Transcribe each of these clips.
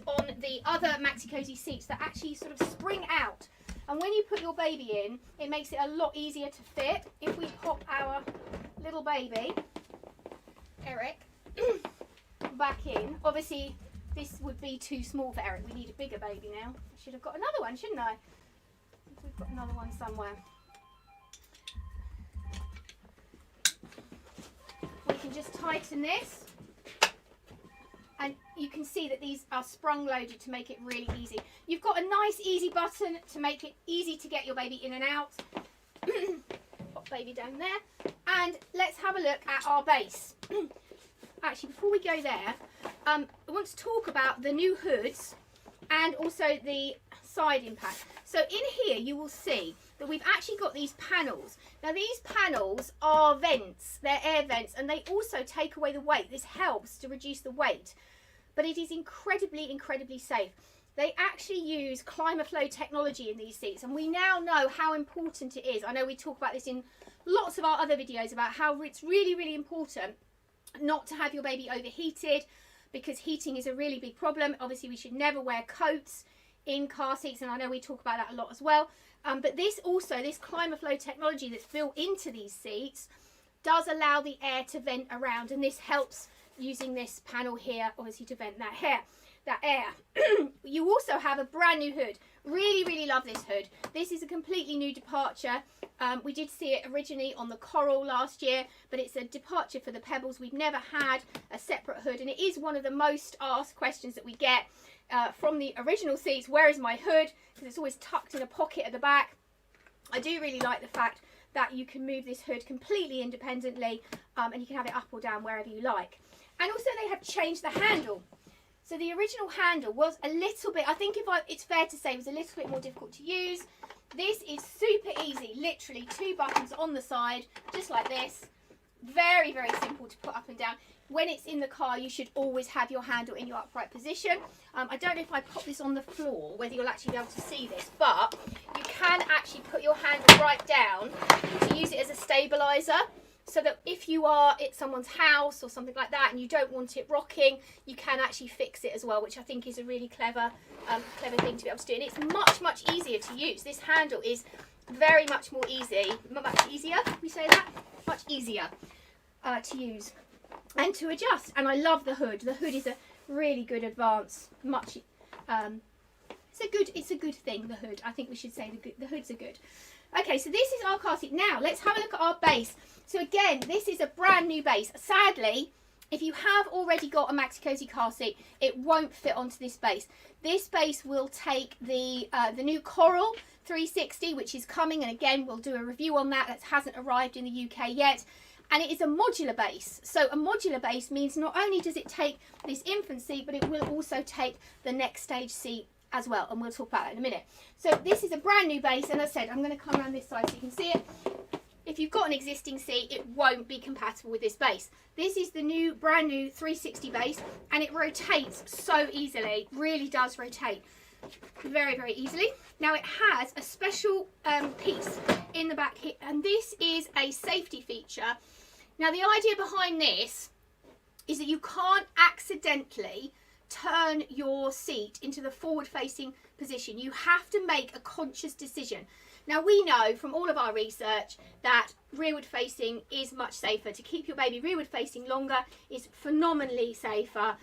on the other Maxi-Cosi seats that actually sort of spring out. And when you put your baby in, it makes it a lot easier to fit. If we pop our little baby, Eric, back in, obviously this would be too small for Eric. We need a bigger baby now. I should have got another one, shouldn't I? We've got another one somewhere. We can just tighten this. And you can see that these are sprung loaded to make it really easy. You've got a nice easy button to make it easy to get your baby in and out. Pop baby down there. And let's have a look at our base. Actually, before we go there, I want to talk about the new hoods and also the side impact. So in here you will see that we've actually got these panels. Now these panels are vents, they're air vents, and they also take away the weight. This helps to reduce the weight, but it is incredibly safe. They actually use ClimaFlow technology in these seats, and we now know how important it is. I know we talk about this in lots of our other videos about how it's really important not to have your baby overheated, because heating is a really big problem. Obviously we should never wear coats in car seats, and I know we talk about that a lot as well. But this ClimaFlow technology that's built into these seats does allow the air to vent around, and this helps using this panel here obviously to vent that air. You also have a brand new hood. Really love this hood. This is a completely new departure. We did see it originally on the Coral last year, but it's a departure for the Pebbles. We've never had a separate hood, and it is one of the most asked questions that we get from the original seats. Where is my hood? Because it's always tucked in a pocket at the back. I do really like the fact that you can move this hood completely independently, and you can have it up or down wherever you like. And also they have changed the handle. So the original handle was a little bit, I think it's fair to say, it was a little bit more difficult to use. This is super easy, literally 2 buttons on the side, just like this. Very simple to put up and down. When it's in the car, you should always have your handle in your upright position. I don't know if I pop this on the floor, whether you'll actually be able to see this, but you can actually put your handle right down to use it as a stabilizer. So that if you are at someone's house or something like that and you don't want it rocking, you can actually fix it as well, which I think is a really clever thing to be able to do. And it's much easier to use. This handle is very much easier, we say that? Much easier to use and to adjust. And I love the hood. The hood is a really good advance. It's a good thing, the hood. I think we should say the hoods are good. Okay, so this is our car seat. Now let's have a look at our base. So again, this is a brand new base. Sadly, if you have already got a Maxi-Cosi car seat, it won't fit onto this base. This base will take the new Coral 360, which is coming, and again we'll do a review on that. That hasn't arrived in the UK yet. And it is a modular base. So a modular base means not only does it take this infant seat, but it will also take the next stage seat as well, and we'll talk about that in a minute. So this is a brand new base, and as I said, I'm going to come around this side so you can see it. If you've got an existing seat, it won't be compatible with this base. This is the brand new 360 base, and it rotates so easily. Really does rotate very easily. Now it has a special piece in the back here, and this is a safety feature. Now the idea behind this is that you can't accidentally turn your seat into the forward-facing position. You have to make a conscious decision. Now we know from all of our research that rearward-facing is much safer. To keep your baby rearward-facing longer is phenomenally safer.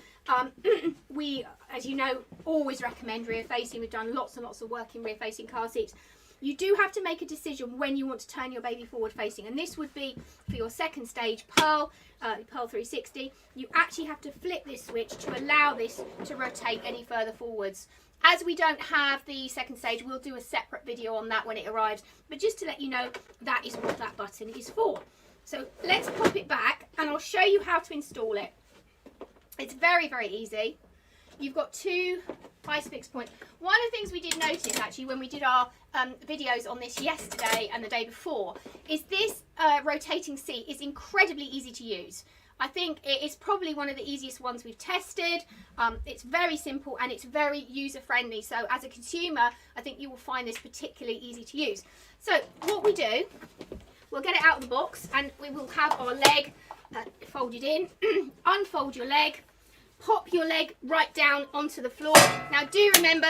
We, as you know, always recommend rear-facing. We've done lots and lots of work in rear-facing car seats. You do have to make a decision when you want to turn your baby forward facing, and this would be for your second stage Pearl 360. You actually have to flip this switch to allow this to rotate any further forwards. As we don't have the second stage, we'll do a separate video on that when it arrives, but just to let you know, that is what that button is for. So let's pop it back and I'll show you how to install it. It's very easy. You've got 2 ice fix points. One of the things we did notice actually when we did our videos on this yesterday and the day before is this rotating seat is incredibly easy to use. I think it is probably one of the easiest ones we've tested. It's very simple and it's very user friendly. So as a consumer, I think you will find this particularly easy to use. So what we do, we'll get it out of the box and we will have our leg folded in. Unfold your leg. pop your leg right down onto the floor. Now do remember,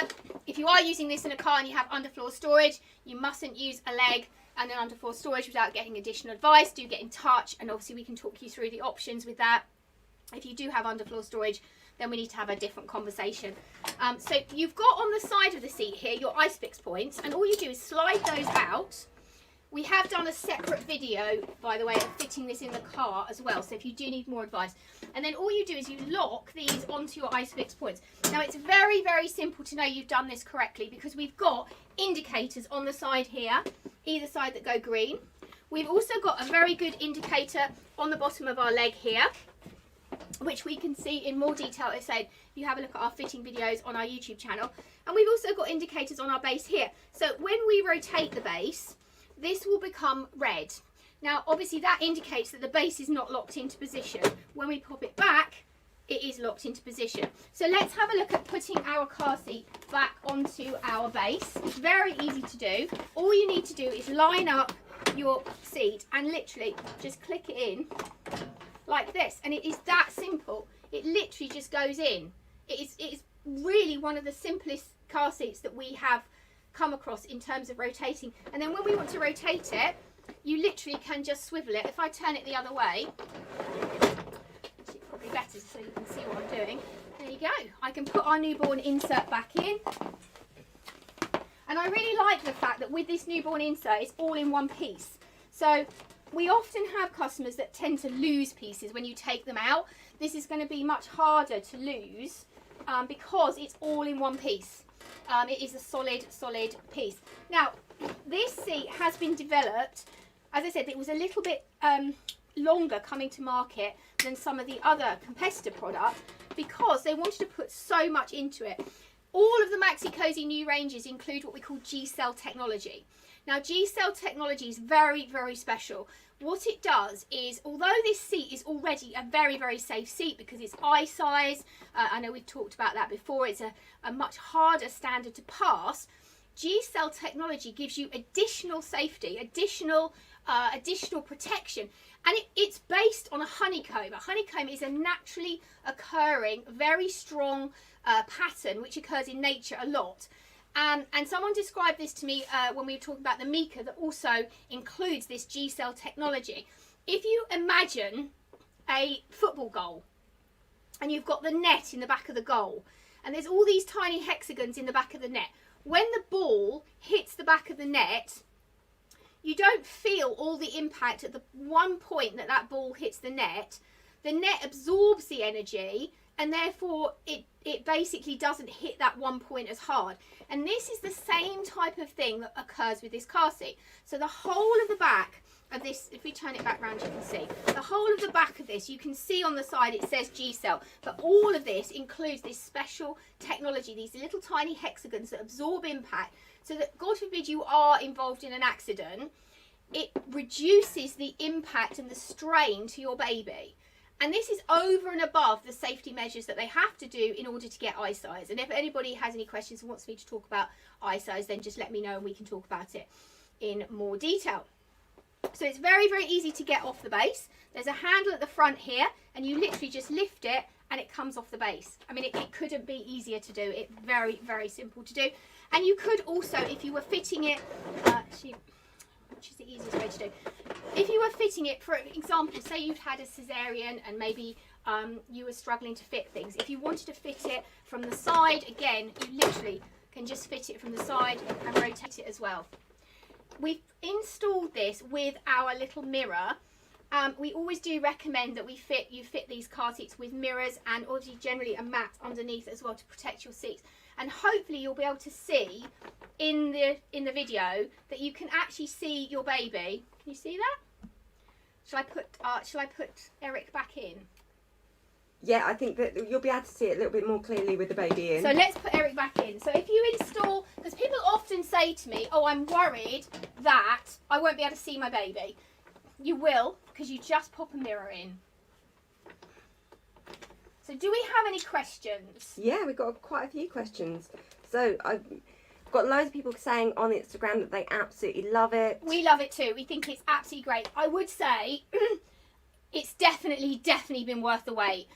if you are using this in a car and you have underfloor storage, you mustn't use a leg and an underfloor storage without getting additional advice. Do get in touch, and obviously we can talk you through the options with that. If you do have underfloor storage, then we need to have a different conversation. So you've got on the side of the seat here your IceFix points, and all you do is slide those out. We have done a separate video, by the way, of fitting this in the car as well, so if you do need more advice. And then all you do is you lock these onto your IceFix points. Now it's very, very simple to know you've done this correctly, because we've got indicators on the side here, either side, that go green. We've also got a very good indicator on the bottom of our leg here, which we can see in more detail, as I said, if you have a look at our fitting videos on our YouTube channel. And we've also got indicators on our base here. So when we rotate the base, this will become red. Now obviously that indicates that the base is not locked into position. When we pop it back, it is locked into position. So let's have a look at putting our car seat back onto our base. It's very easy to do. All you need to do is line up your seat and literally just click it in like this, and it is that simple. It literally just goes in. It is really one of the simplest car seats that we have come across in terms of rotating. And then when we want to rotate it, you literally can just swivel it. If I turn it the other way, it's probably better so you can see what I'm doing. There you go. I can put our newborn insert back in. And I really like the fact that with this newborn insert, it's all in one piece. So we often have customers that tend to lose pieces when you take them out. This is going to be much harder to lose because it's all in one piece. It is a solid piece. Now, this seat has been developed, as I said, it was a little bit longer coming to market than some of the other competitor products because they wanted to put so much into it. All of the Maxi-Cosi new ranges include what we call G-Cell technology. Now, G-Cell technology is very, very special. What it does is, although this seat is already a very, very safe seat because it's eye size, I know we've talked about that before, it's a much harder standard to pass. G-Cell technology gives you additional safety, additional protection, and it's based on a honeycomb. A honeycomb is a naturally occurring, very strong pattern which occurs in nature a lot. And someone described this to me when we were talking about the Mika that also includes this G-Cell technology. If you imagine a football goal and you've got the net in the back of the goal and there's all these tiny hexagons in the back of the net, when the ball hits the back of the net, you don't feel all the impact at the one point that that ball hits the net. The net absorbs the energy and therefore it basically doesn't hit that one point as hard. And this is the same type of thing that occurs with this car seat. So the whole of the back of this, if we turn it back round, you can see the whole of the back of this, you can see on the side it says G-Cell, but all of this includes this special technology, these little tiny hexagons that absorb impact, so that God forbid you are involved in an accident, it reduces the impact and the strain to your baby. And this is over and above the safety measures that they have to do in order to get eye size. And if anybody has any questions and wants me to talk about eye size, then just let me know and we can talk about it in more detail. So it's very, very easy to get off the base. There's a handle at the front here and you literally just lift it and it comes off the base. I mean, it couldn't be easier to do. It's very, very simple to do. And you could also, if you were fitting it, which is the easiest way to do. If you were fitting it, for example, say you'd had a cesarean and maybe you were struggling to fit things. If you wanted to fit it from the side, again, you literally can just fit it from the side and rotate it as well. We've installed this with our little mirror. We always do recommend that you fit these car seats with mirrors and obviously generally a mat underneath as well to protect your seats. And hopefully you'll be able to see in the video that you can actually see your baby. Can you see that? Shall I put Eric back in? Yeah, I think that you'll be able to see it a little bit more clearly with the baby in. So let's put Eric back in. So if you install, because people often say to me, oh, I'm worried that I won't be able to see my baby. You will, because you just pop a mirror in. So do we have any questions? Yeah, we've got quite a few questions. So I've got loads of people saying on Instagram that they absolutely love it. We love it too. We think it's absolutely great. I would say it's definitely been worth the wait.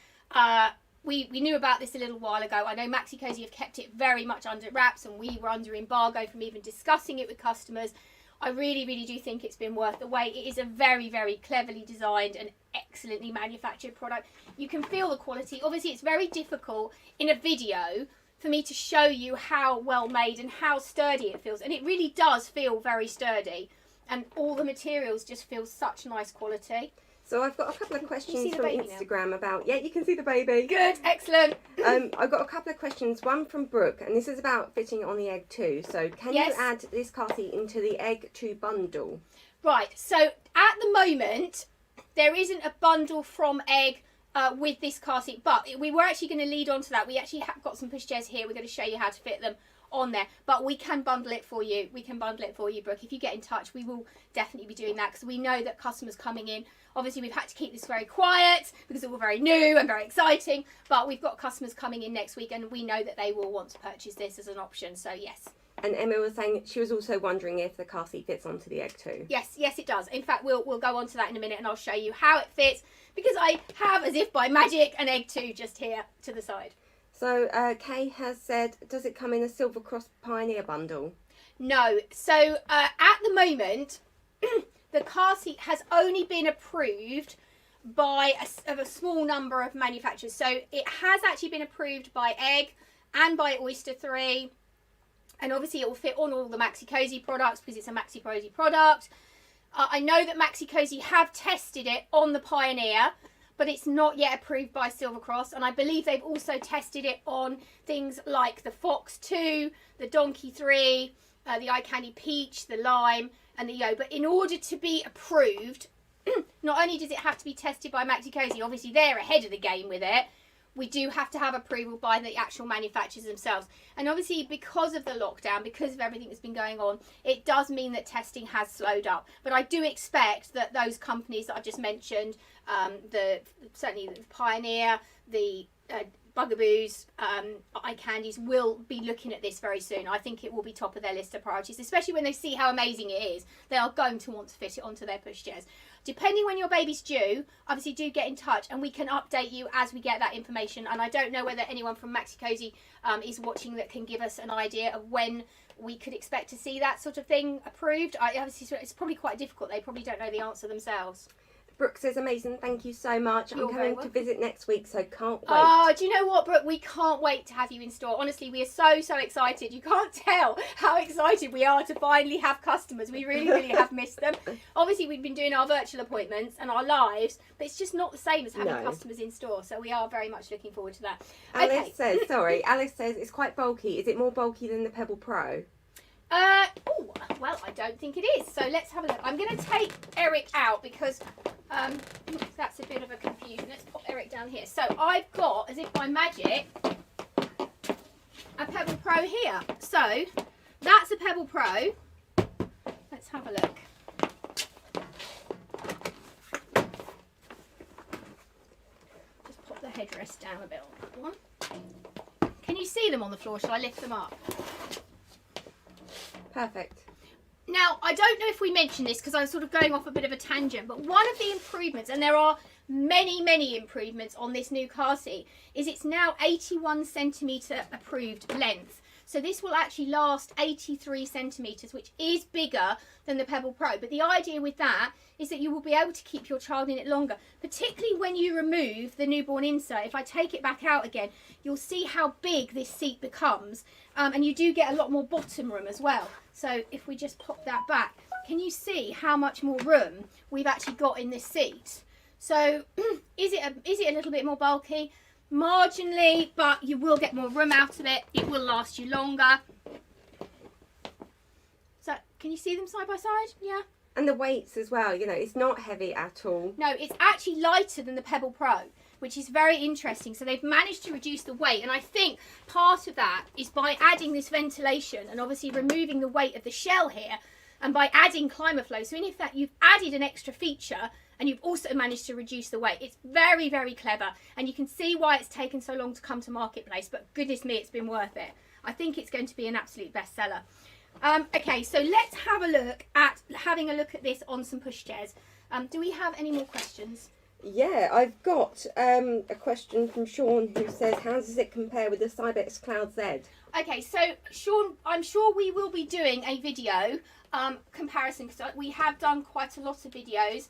we knew about this a little while ago. I know Maxi-Cosi have kept it very much under wraps, and we were under embargo from even discussing it with customers. I really, really do think it's been worth the wait. It is a very, very cleverly designed and excellently manufactured product. You can feel the quality. Obviously, it's very difficult in a video for me to show you how well made and how sturdy it feels. And it really does feel very sturdy. And all the materials just feel such nice quality. So I've got a couple of questions from baby Instagram about, yeah, you can see the baby. Good, excellent. I've got a couple of questions, one from Brooke, and this is about fitting on the egg too. So can you add this car seat into the egg 2 bundle? Right, so at the moment, there isn't a bundle from egg with this car seat, but we were actually going to lead on to that. We actually have got some pushchairs here. We're going to show you how to fit them on there, but we can bundle it for you. We can bundle it for you, Brooke. If you get in touch, we will definitely be doing that, because we know that customers coming in, obviously we've had to keep this very quiet because it's all very new and very exciting, but we've got customers coming in next week and we know that they will want to purchase this as an option, so yes. And Emma was saying she was also wondering if the car seat fits onto the egg too. Yes, it does. In fact, we'll go on to that in a minute, and I'll show you how it fits, because I have, as if by magic, an egg 2 just here to the side. So Kay has said, does it come in a Silver Cross Pioneer bundle? No. So at the moment, the car seat has only been approved by a small number of manufacturers. So it has actually been approved by Egg and by Oyster 3. And obviously it will fit on all the Maxi-Cosi products because it's a Maxi-Cosi product. I know that Maxi-Cosi have tested it on the Pioneer, but it's not yet approved by Silver Cross. And I believe they've also tested it on things like the Fox 2, the Donkey 3, the Eye Candy Peach, the Lime, and the Yo. But in order to be approved, not only does it have to be tested by Maxi-Cosi, obviously they're ahead of the game with it, we do have to have approval by the actual manufacturers themselves. And obviously because of the lockdown, because of everything that's been going on, it does mean that testing has slowed up. But I do expect that those companies that I've just mentioned, certainly the Pioneer, the Bugaboos, Eye Candies, will be looking at this very soon. I think it will be top of their list of priorities, especially when they see how amazing it is. They are going to want to fit it onto their pushchairs. Depending when your baby's due, obviously do get in touch and we can update you as we get that information. And I don't know whether anyone from Maxi-Cosi is watching that can give us an idea of when we could expect to see that sort of thing approved. Obviously, it's probably quite difficult. They probably don't know the answer themselves. Brooke says, amazing, thank you so much. I'm coming to visit next week, so can't wait. Oh, do you know what, Brooke? We can't wait to have you in store. Honestly, we are so, so excited. You can't tell how excited we are to finally have customers. We really, really have missed them. Obviously, we've been doing our virtual appointments and our lives, but it's just not the same as having customers in store. So we are very much looking forward to that. Alice says, Alice says, it's quite bulky. Is it more bulky than the Pebble Pro? Oh, well, I don't think it is. So let's have a look. I'm going to take Eric out because that's a bit of a confusion. Let's pop Eric down here. So I've got, as if by magic, a Pebble Pro here. So that's a Pebble Pro. Let's have a look. Just pop the headrest down a bit on that one. Can you see them on the floor? Shall I lift them up? Perfect. Now, I don't know if we mentioned this because I'm sort of going off a bit of a tangent, but one of the improvements, and there are many, many improvements on this new car seat, is it's now 81 centimetre approved length. So this will actually last 83 centimetres, which is bigger than the Pebble Pro. But the idea with that is that you will be able to keep your child in it longer, particularly when you remove the newborn insert. If I take it back out again, you'll see how big this seat becomes. And you do get a lot more bottom room as well. So if we just pop that back, can you see how much more room we've actually got in this seat? So is it a little bit more bulky? Marginally, but you will get more room out of it. It will last you longer. So can you see them side by side? Yeah. And the weights as well, you know, it's not heavy at all. No, it's actually lighter than the Pebble Pro, which is very interesting. So they've managed to reduce the weight, and I think part of that is by adding this ventilation and obviously removing the weight of the shell here, and by adding ClimaFlow. So in effect, you've added an extra feature and you've also managed to reduce the weight. It's very, very clever, and you can see why it's taken so long to come to marketplace, but goodness me, it's been worth it. I think it's going to be an absolute bestseller. Okay, so let's have a look at having a look at this on some pushchairs. Do we have any more questions? Yeah, I've got a question from Sean who says, how does it compare with the Cybex Cloud Z? Okay, so Sean, I'm sure we will be doing a video comparison because we have done quite a lot of videos,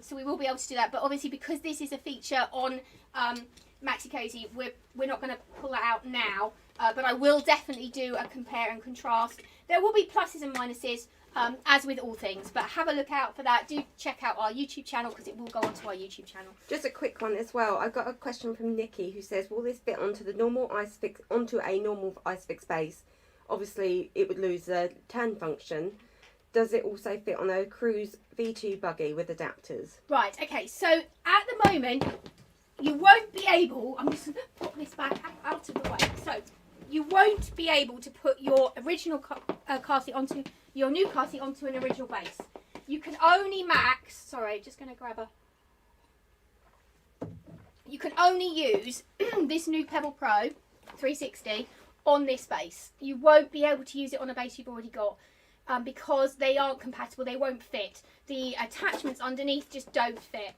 so we will be able to do that. But obviously, because this is a feature on Maxi-Cosi, we're not going to pull that out now. But I will definitely do a compare and contrast. There will be pluses and minuses, as with all things, but have a look out for that. Do check out our YouTube channel because it will go onto our YouTube channel. Just a quick one as well. I've got a question from Nikki who says, will this fit onto the normal onto a normal IceFix base? Obviously, it would lose the turn function. Does it also fit on a Cruise V2 buggy with adapters? Right. Okay. So at the moment, you won't be able. I'm just going to put this back out of the way. So you won't be able to put your original car seat onto your new car seat onto an original base. You can only max. Sorry, just going to grab a. You can only use this new Pebble Pro 360 on this base. You won't be able to use it on a base you've already got because they aren't compatible. They won't fit. The attachments underneath just don't fit.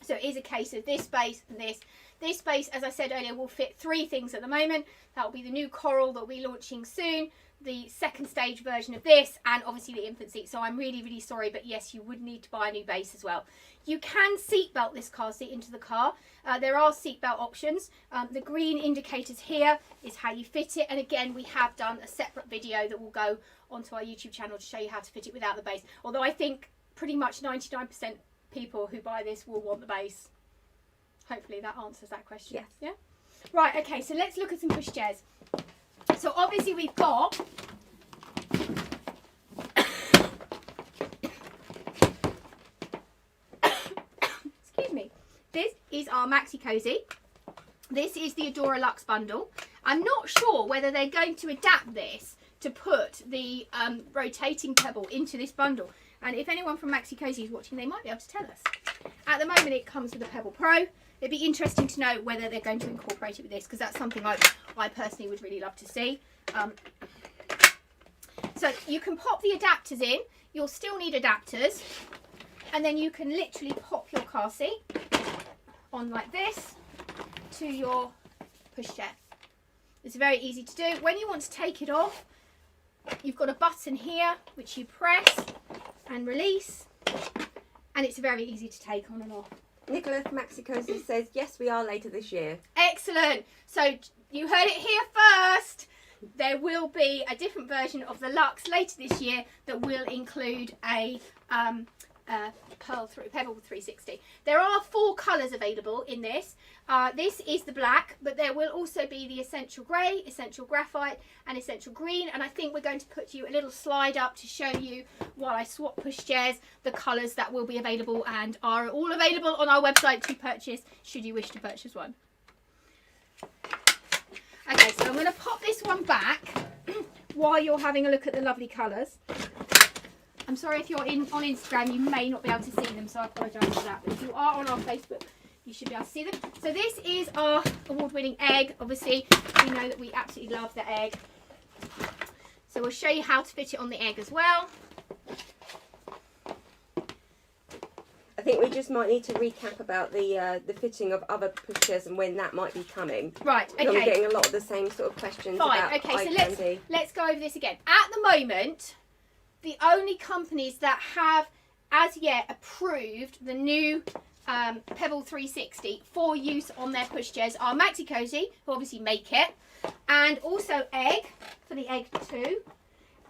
So it is a case of this base and this. This base, as I said earlier, will fit 3 things at the moment. That will be the new Coral that we'll be launching soon, the second stage version of this, and obviously the infant seat. So I'm really, really sorry, but yes, you would need to buy a new base as well. You can seatbelt this car seat into the car. There are seatbelt options. The green indicators here is how you fit it. And again, we have done a separate video that will go onto our YouTube channel to show you how to fit it without the base. Although I think pretty much 99% people who buy this will want the base. Hopefully that answers that question. Yes. Yeah. Right. Okay. So let's look at some pushchairs. So obviously we've got excuse me. This is our Maxi-Cosi. This is the Adora Luxe bundle. I'm not sure whether they're going to adapt this to put the rotating pebble into this bundle. And if anyone from Maxi-Cosi is watching, they might be able to tell us. At the moment, it comes with a Pebble Pro. It'd be interesting to know whether they're going to incorporate it with this, because that's something I personally would really love to see. So you can pop the adapters in. You'll still need adapters. And then you can literally pop your car seat on like this to your pushchair. It's very easy to do. When you want to take it off, you've got a button here which you press and release, and it's very easy to take on and off. Nicholas Maxi-Cosi says, yes, we are later this year. Excellent. So you heard it here first. There will be a different version of the Luxe later this year that will include a Pebble 360. There are 4 colours available in this. This is the black, but there will also be the essential grey, essential graphite and essential green, and I think we're going to put you a little slide up to show you, while I swap pushchairs, the colours that will be available and are all available on our website to purchase should you wish to purchase one. Okay, so I'm going to pop this one back while you're having a look at the lovely colours. I'm sorry if you're on Instagram, you may not be able to see them, so I apologise for that. But if you are on our Facebook, you should be able to see them. So this is our award-winning egg. Obviously, we know that we absolutely love the egg. So we'll show you how to fit it on the egg as well. I think we just might need to recap about the fitting of other pushchairs and when that might be coming. Right, okay. I'm getting a lot of the same sort of questions. Fine, about okay, so candy. let's go over this again. At the moment, the only companies that have as yet approved the new Pebble 360 for use on their pushchairs are Maxi-Cosi, who obviously make it, and also Egg for the Egg 2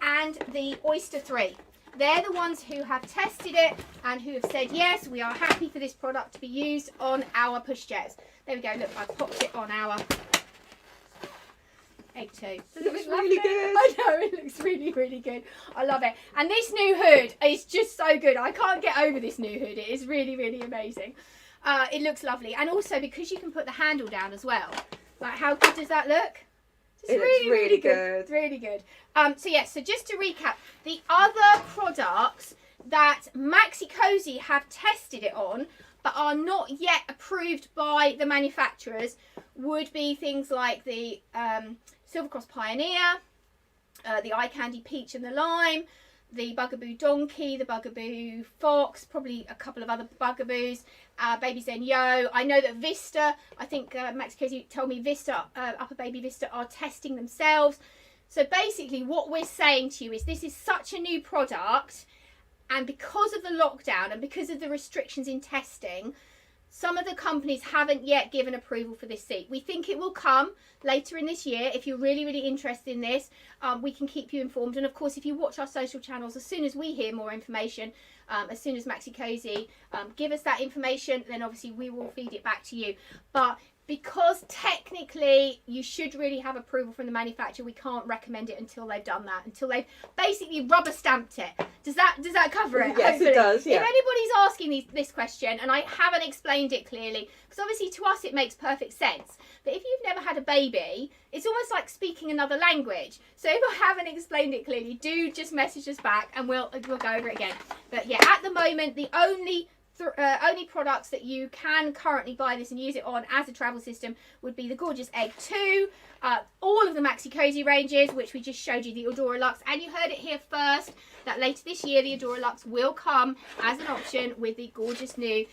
and the Oyster 3. They're the ones who have tested it and who have said, yes, we are happy for this product to be used on our pushchairs. There we go, look, I've popped it on our Egg 2. It looks really good. I know, it looks really, really good. I love it. And this new hood is just so good. I can't get over this new hood. It is really, really amazing. It looks lovely. And also because you can put the handle down as well. Like, how good does that look? It looks really good. It's really good. So yes, so just to recap, the other products that Maxi-Cosi have tested it on but are not yet approved by the manufacturers would be things like the Silver Cross Pioneer, the Eye Candy Peach and the Lime, the Bugaboo Donkey, the Bugaboo Fox, probably a couple of other Bugaboos, Baby Zen Yo. I know that Vista, I think Maxi-Cosi told me Vista, Upper Baby Vista are testing themselves. So basically what we're saying to you is this is such a new product, and because of the lockdown and because of the restrictions in testing, some of the companies haven't yet given approval for this seat. We think it will come later in this year. If you're really, really interested in this, we can keep you informed. And of course, if you watch our social channels, as soon as we hear more information, as soon as Maxi-Cosi give us that information, then obviously we will feed it back to you. But because technically you should really have approval from the manufacturer, we can't recommend it until they've done that, until they've basically rubber stamped it. Does that cover it? Yes, Hopefully. it does. Yeah. If anybody's asking this question and I haven't explained it clearly, because obviously to us it makes perfect sense, but if you've never had a baby, it's almost like speaking another language. So if I haven't explained it clearly, do just message us back and we'll go over it again. But yeah, at the moment the only products that you can currently buy this and use it on as a travel system would be the gorgeous Egg 2, all of the Maxi-Cosi ranges, which we just showed you, the Adora Luxe, and you heard it here first that later this year the Adora Luxe will come as an option with the gorgeous new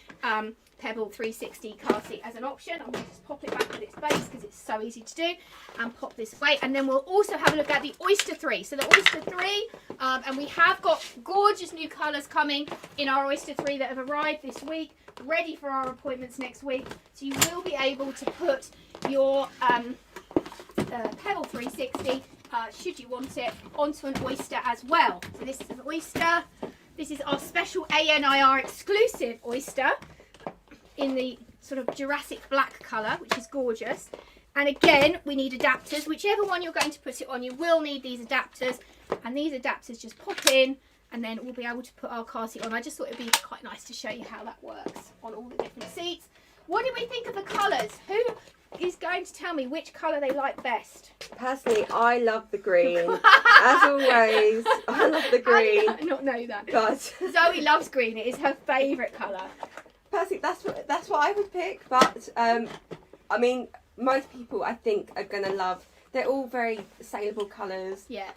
Pebble 360 car seat as an option. I'm going to just pop it back in its base because it's so easy to do, and pop this away. And then we'll also have a look at the Oyster 3. So the Oyster 3, and we have got gorgeous new colours coming in our Oyster 3 that have arrived this week, ready for our appointments next week. So you will be able to put your Pebble 360, should you want it, onto an Oyster as well. So this is an Oyster. This is our special ANIR exclusive Oyster in the sort of Jurassic black colour, which is gorgeous. And again, we need adapters. Whichever one you're going to put it on, you will need these adapters. And these adapters just pop in, and then we'll be able to put our car seat on. I just thought it'd be quite nice to show you how that works on all the different seats. What did we think of the colours? Who is going to tell me which colour they like best? Personally, I love the green. As always, I love the green. I did not know that. But Zoe loves green. It is her favourite colour. personally, that's what I would pick. But I mean, most people I think are gonna love. They're all very saleable colours. Yeah.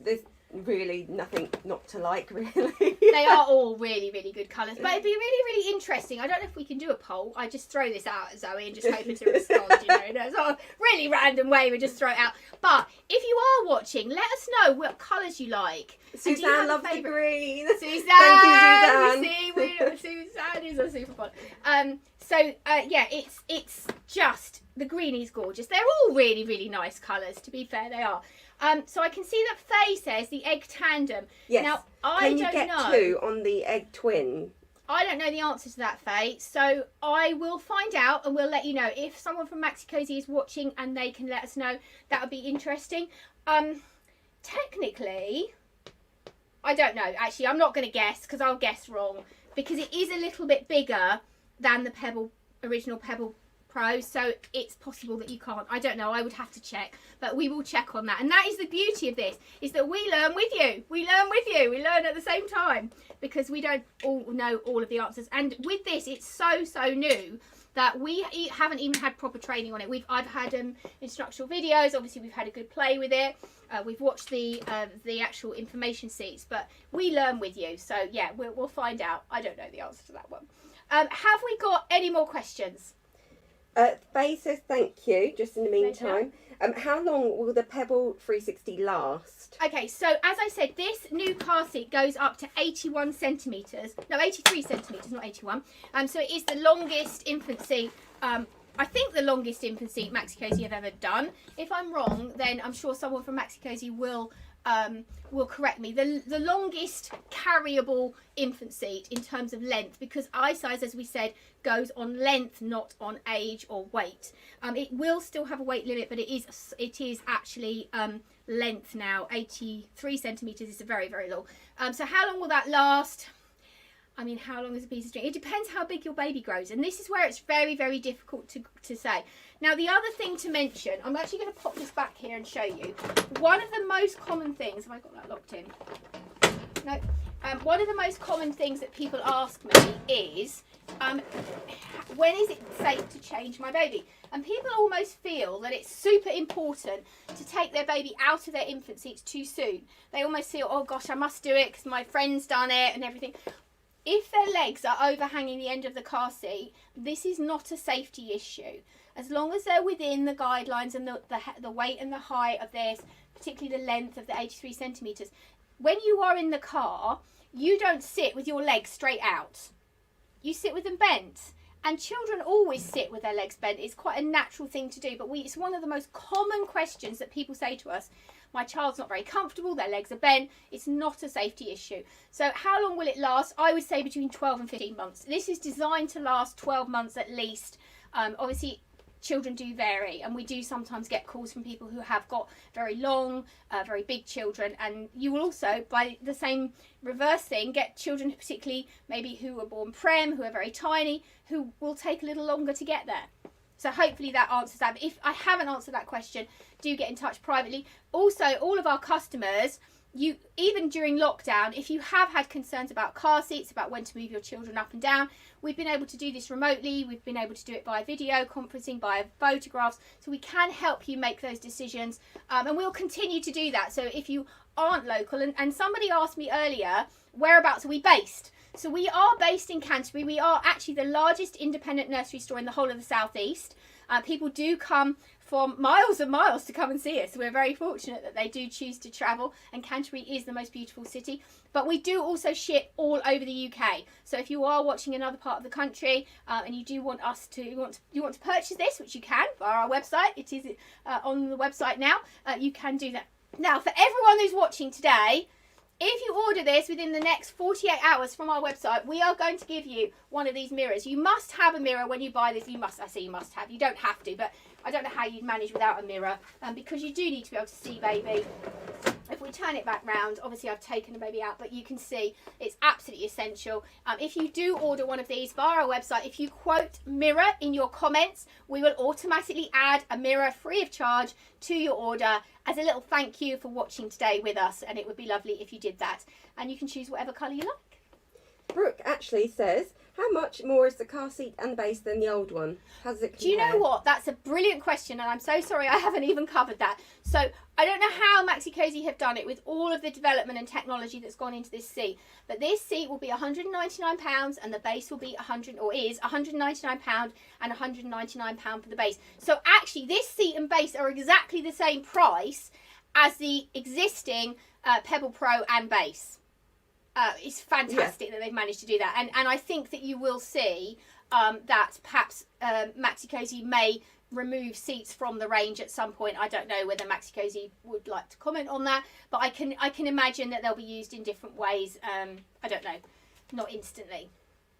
There's really nothing not to like, really. They are all really, really good colours. But it'd be really, really interesting. I don't know if we can do a poll. I just throw this out at Zoe and just hope her to respond, you know. In a sort of really random way, we just throw it out. But if you are watching, let us know what colours you like. Suzanne loves the green. Suzanne! Thank you, You see, Suzanne is a super fun. Yeah, it's just, the green is gorgeous. They're all really, really nice colours, to be fair, they are. So I can see that Faye says the Egg Tandem. Yes. Now, I Can you don't get know. 2 on the Egg Twin? I don't know the answer to that, Faye. So I will find out and we'll let you know. If someone from Maxi-Cosi is watching and they can let us know, that would be interesting. Technically, I don't know. Actually, I'm not going to guess because I'll guess wrong. Because it is a little bit bigger than the original Pebble Pro, so it's possible that you can't. I don't know, I would have to check, but we will check on that. And that is the beauty of this, is that we learn with you. We learn with you. We learn at the same time, because we don't all know all of the answers. And with this, it's so new that we haven't even had proper training on it. I've had instructional videos. Obviously, we've had a good play with it. We've watched the actual information seats, but we learn with you. So yeah, we'll find out. I don't know the answer to that one. Have we got any more questions? Faye says thank you, just in the meantime. How long will the Pebble 360 last? Okay, so as I said, this new car seat goes up to 81 centimetres. No, 83 centimetres, not 81. So it is the longest infant seat. I think the longest infant seat Maxi-Cosi have ever done. If I'm wrong, then I'm sure someone from Maxi-Cosi will correct me. The longest carryable infant seat in terms of length, because eye size, as we said, goes on length, not on age or weight. It will still have a weight limit, but it is actually length now. 83 centimetres is very, very long. So how long will that last? I mean, how long is a piece of string? It depends how big your baby grows, and this is where it's very, very difficult to say. Now, the other thing to mention, I'm actually going to pop this back here and show you. One of the most common things, have I got that locked in? No. One of the most common things that people ask me is, when is it safe to change my baby? And people almost feel that it's super important to take their baby out of their infant seats too soon. They almost feel, oh gosh, I must do it because my friend's done it and everything. If their legs are overhanging the end of the car seat, this is not a safety issue. As long as they're within the guidelines and the weight and the height of this, particularly the length of the 83 centimetres. When you are in the car, you don't sit with your legs straight out. You sit with them bent. And children always sit with their legs bent. It's quite a natural thing to do, but it's one of the most common questions that people say to us. My child's not very comfortable, their legs are bent. It's not a safety issue. So how long will it last? I would say between 12 and 15 months. This is designed to last 12 months at least. Obviously, children do vary, and we do sometimes get calls from people who have got very long, very big children, and you will also, by the same reverse thing, get children particularly maybe who are born prem, who are very tiny, who will take a little longer to get there. So hopefully that answers that. But if I haven't answered that question, do get in touch privately. Also, all of our customers, even during lockdown, if you have had concerns about car seats, about when to move your children up and down, we've been able to do this remotely. We've been able to do it by video conferencing, by photographs, so we can help you make those decisions, and we'll continue to do that. So if you aren't local, and somebody asked me earlier, whereabouts are we based? So we are based in Canterbury. We are actually the largest independent nursery store in the whole of the southeast. People do come from miles and miles to come and see us. We're very fortunate that they do choose to travel, and Canterbury is the most beautiful city. But we do also ship all over the UK. So if you are watching another part of the country, and you do want us to, you want to purchase this, which you can via our website, it is on the website now, you can do that. Now, for everyone who's watching today, if you order this within the next 48 hours from our website, we are going to give you one of these mirrors. You must have a mirror when you buy this. I say you must have. You don't have to, but I don't know how you'd manage without a mirror, because you do need to be able to see baby. If we turn it back round, obviously I've taken the baby out, but you can see it's absolutely essential. If you do order one of these via our website, if you quote mirror in your comments, we will automatically add a mirror free of charge to your order as a little thank you for watching today with us, and it would be lovely if you did that. And you can choose whatever colour you like. Brooke actually says, how much more is the car seat and base than the old one? How does it compare? Do you know what? That's a brilliant question, and I'm so sorry I haven't even covered that. So I don't know how Maxi-Cosi have done it with all of the development and technology that's gone into this seat, but this seat will be £199 and the base will be £199 and £199 for the base. So actually this seat and base are exactly the same price as the existing Pebble Pro and base. It's fantastic that they've managed to do that, and I think that you will see that perhaps Maxi-Cosi may remove seats from the range at some point. I don't know whether Maxi-Cosi would like to comment on that, but I can imagine that they'll be used in different ways. I don't know, not instantly.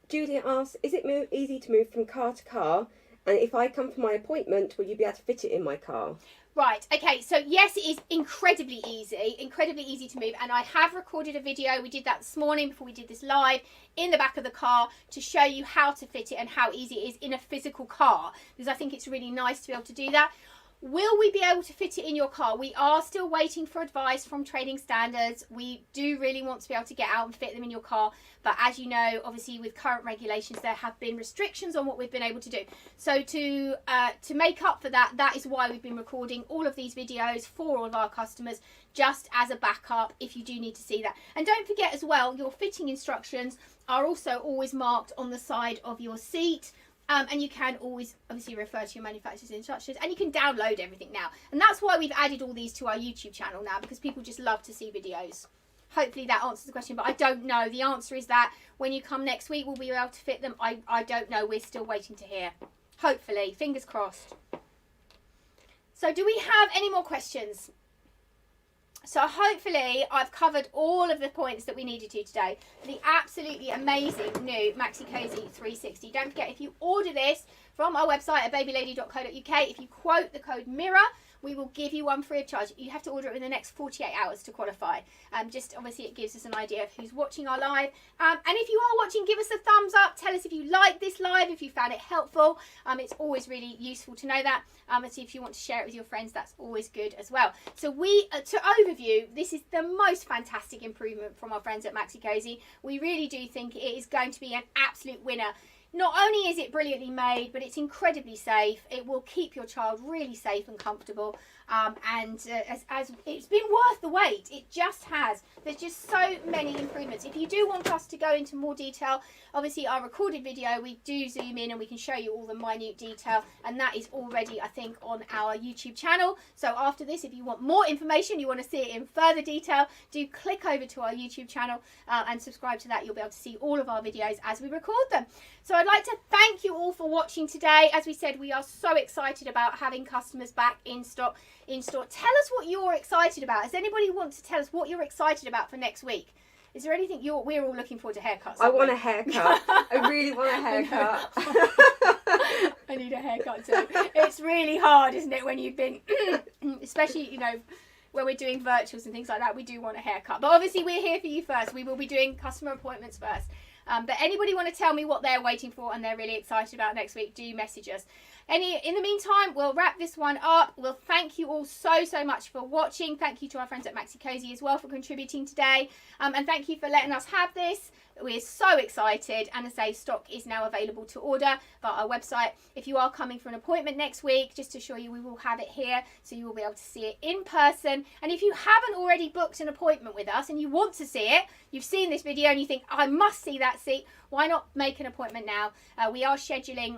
Julia asks, is it easy to move from car to car? And if I come for my appointment, will you be able to fit it in my car? Right, okay, so yes, it is incredibly easy to move, and I have recorded a video. We did that this morning before we did this live in the back of the car to show you how to fit it and how easy it is in a physical car, because I think it's really nice to be able to do that. Will we be able to fit it in your car? We are still waiting for advice from trading standards. We do really want to be able to get out and fit them in your car. But as you know, obviously with current regulations, there have been restrictions on what we've been able to do. So to make up for that, that is why we've been recording all of these videos for all of our customers, just as a backup if you do need to see that. And don't forget as well, your fitting instructions are also always marked on the side of your seat. And you can always obviously refer to your manufacturer's instructions, and you can download everything now. And that's why we've added all these to our YouTube channel now, because people just love to see videos. Hopefully that answers the question, but I don't know. The answer is that when you come next week, we'll be able to fit them. I don't know. We're still waiting to hear. Hopefully, fingers crossed. So do we have any more questions? So hopefully I've covered all of the points that we needed to today. The absolutely amazing new Maxi-Cosi 360. Don't forget, if you order this from our website at babylady.co.uk, if you quote the code MIRROR, we will give you one free of charge. You have to order it in the next 48 hours to qualify. Just obviously it gives us an idea of who's watching our live. And if you are watching, give us a thumbs up. Tell us if you like this live, if you found it helpful. It's always really useful to know that. And see if you want to share it with your friends, that's always good as well. So to overview, this is the most fantastic improvement from our friends at Maxi-Cosi. We really do think it is going to be an absolute winner. Not only is it brilliantly made, but it's incredibly safe. It will keep your child really safe and comfortable. As it's been worth the wait. It just has. There's just so many improvements. If you do want us to go into more detail, obviously our recorded video, we do zoom in and we can show you all the minute detail, and that is already, I think, on our YouTube channel. So after this, if you want more information, you want to see it in further detail, do click over to our YouTube channel and subscribe to that. You'll be able to see all of our videos as we record them. So I'd like to thank you all for watching today. As we said, we are so excited about having customers back in stock. Tell us what you're excited about. Does anybody want to tell us what you're excited about for next week? Is there anything we're all looking forward to? Haircuts. I want a haircut. I really want a haircut. I need a haircut too. It's really hard, isn't it, when you've been, especially, you know, when we're doing virtuals and things like that, we do want a haircut. But obviously we're here for you first. We will be doing customer appointments first. But anybody want to tell me what they're waiting for and they're really excited about next week, do message us. In the meantime, we'll wrap this one up. We'll thank you all so much for watching. Thank you to our friends at Maxi-Cosi as well for contributing today. And thank you for letting us have this. We're so excited, and as I say, stock is now available to order via our website. If you are coming for an appointment next week, just to assure you, we will have it here, so you will be able to see it in person. And if you haven't already booked an appointment with us and you want to see it, you've seen this video and you think, I must see that seat, why not make an appointment now? We are scheduling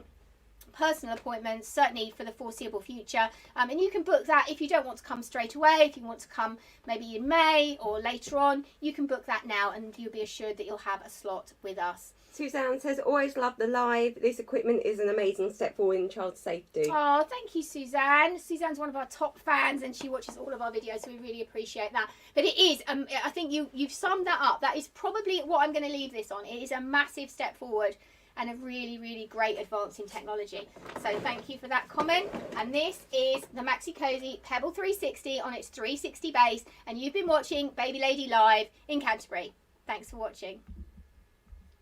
personal appointments, certainly for the foreseeable future, and you can book that if you don't want to come straight away. If you want to come maybe in May or later on, you can book that now and you'll be assured that you'll have a slot with us. Suzanne says, always love the live. This equipment is an amazing step forward in child safety. Oh, thank you, Suzanne. Suzanne's one of our top fans and she watches all of our videos, so we really appreciate that. But it is, I think you've summed that up. That is probably what I'm going to leave this on. It is a massive step forward and a really great advance in technology. So thank you for that comment. And this is the Maxi-Cosi Pebble 360 on its 360 base, and you've been watching Baby Lady Live in Canterbury. Thanks for watching.